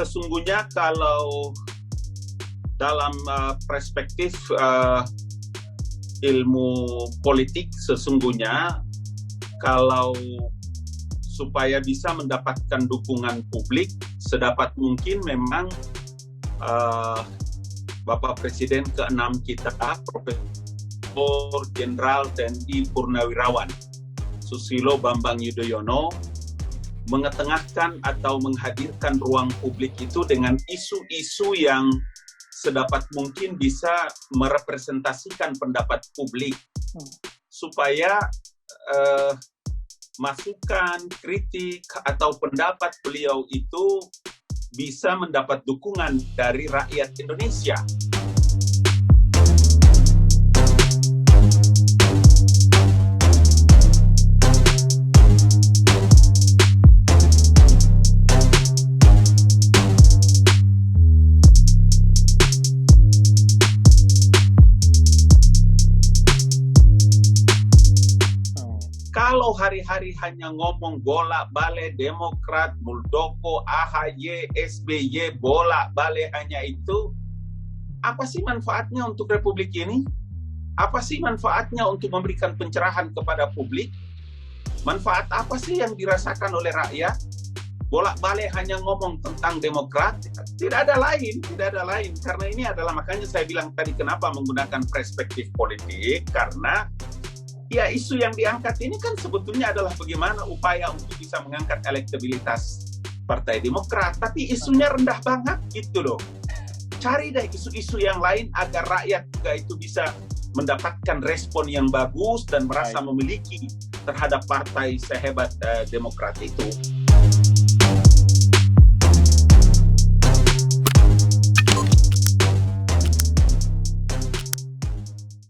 sesungguhnya kalau dalam perspektif ilmu politik, sesungguhnya kalau supaya bisa mendapatkan dukungan publik sedapat mungkin memang Bapak Presiden ke-6 kita, Profesor Jenderal TNI Purnawirawan Susilo Bambang Yudhoyono, mengetengahkan atau menghadirkan ruang publik itu dengan isu-isu yang sedapat mungkin bisa merepresentasikan pendapat publik, supaya masukan, kritik, atau pendapat beliau itu bisa mendapat dukungan dari rakyat Indonesia. Kalau hari-hari hanya ngomong bolak-balik Demokrat, Moeldoko, AHY, SBY, bolak-balik hanya itu, apa sih manfaatnya untuk Republik ini? Apa sih manfaatnya untuk memberikan pencerahan kepada publik? Manfaat apa sih yang dirasakan oleh rakyat? Bolak-balik hanya ngomong tentang Demokrat, tidak ada lain. Karena ini adalah, makanya saya bilang tadi kenapa menggunakan perspektif politik, karena ya isu yang diangkat ini kan sebetulnya adalah bagaimana upaya untuk bisa mengangkat elektabilitas Partai Demokrat, tapi isunya rendah banget gitu loh. Cari deh isu-isu yang lain agar rakyat juga itu bisa mendapatkan respon yang bagus dan merasa memiliki terhadap partai sehebat Demokrat itu.